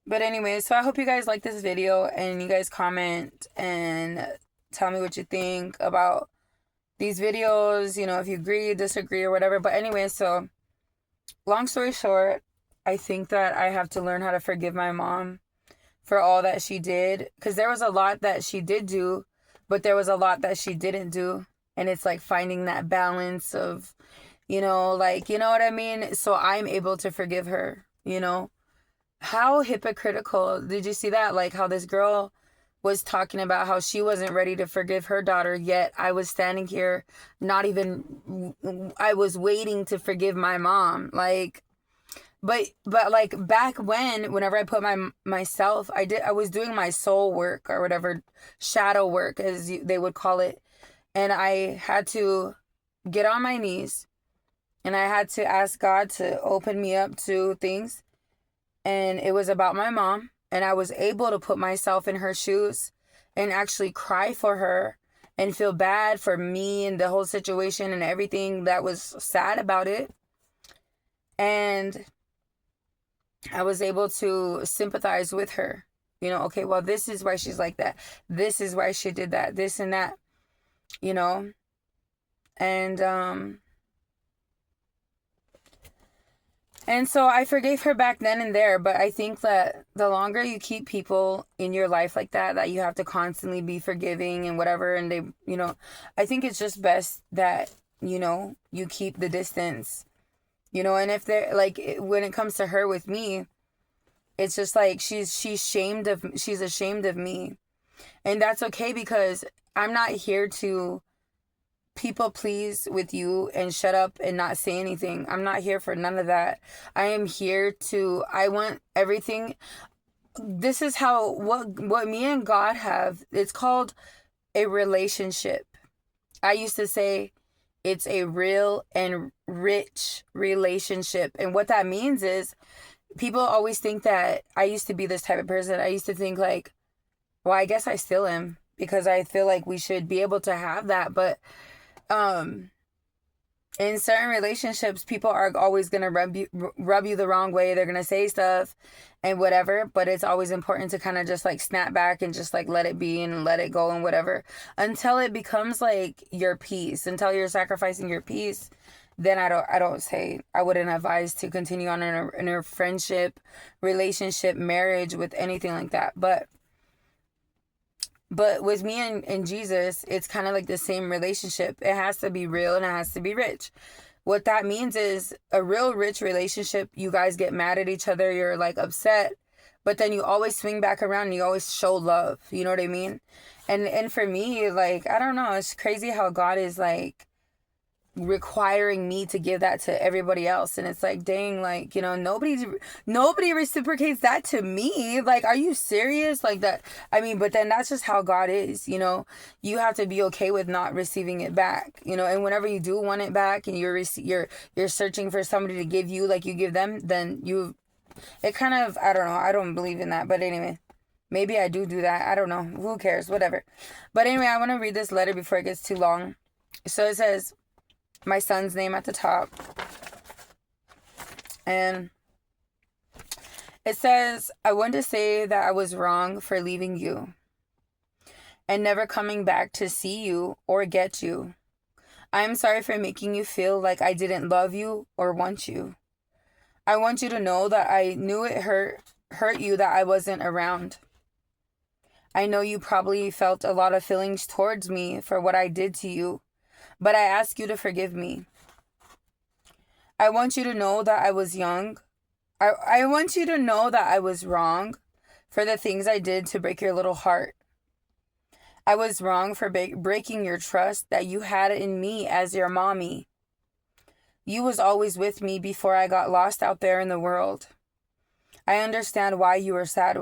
But anyway, so I hope you guys like this video and you guys comment and tell me what you think about these videos, if you agree, disagree, or whatever. But anyway, so long story short, I think that I have to learn how to forgive my mom for all that she did. Because there was a lot that she did do, but there was a lot that she didn't do. And it's like finding that balance of, you know what I mean? So I'm able to forgive her. How hypocritical. Did you see that? Like how this girl was talking about how she wasn't ready to forgive her daughter, yet I was standing here not even I was waiting to forgive my mom. Like but like back whenever I put myself, I was doing my soul work or whatever, shadow work as they would call it, and I had to get on my knees and I had to ask God to open me up to things, and it was about my mom, and I was able to put myself in her shoes and actually cry for her and feel bad for me and the whole situation and everything that was sad about it. And I was able to sympathize with her. Okay, well, this is why she's like that. This is why she did that, this and that, you know? And And so I forgave her back then and there, but I think that the longer you keep people in your life like that you have to constantly be forgiving and whatever, and I think it's just best that, you keep the distance, and if they're like, when it comes to her with me, it's just like she's ashamed of me. And that's okay because I'm not here to people please with you and shut up and not say anything. I'm not here for none of that. I want everything. This is how, what me and God have, it's called a relationship. I used to say it's a real and rich relationship. And what that means is people always think that I used to be this type of person. I used to think like, well, I guess I still am, because I feel like we should be able to have that. But um in certain relationships, people are always going to rub you the wrong way. They're going to say stuff and whatever, but it's always important to kind of just like snap back and just like let it be and let it go and whatever, until it becomes like your peace, until you're sacrificing your peace. Then I wouldn't advise to continue on in a friendship, relationship, marriage, with anything like that. But with me and Jesus, it's kind of like the same relationship. It has to be real and it has to be rich. What that means is a real rich relationship, you guys get mad at each other, you're like upset, but then you always swing back around and you always show love. You know what I mean? And for me, like, I don't know, it's crazy how God is like requiring me to give that to everybody else, and it's like, dang, like, nobody reciprocates that to me. Like, are you serious? Like that, I mean, but then that's just how God is. You have to be okay with not receiving it back, and whenever you do want it back and you're searching for somebody to give you like you give them, then it kind of, I don't know, I don't believe in that. But anyway, maybe I do that, I don't know, who cares, whatever. But anyway, I want to read this letter before it gets too long. So it says, my son's name at the top. And it says, I want to say that I was wrong for leaving you and never coming back to see you or get you. I am sorry for making you feel like I didn't love you or want you. I want you to know that I knew it hurt you that I wasn't around. I know you probably felt a lot of feelings towards me for what I did to you, but I ask you to forgive me. I want you to know that I was young. I want you to know that I was wrong for the things I did to break your little heart. I was wrong for breaking your trust that you had in me as your mommy. You was always with me before I got lost out there in the world. I understand why you were sad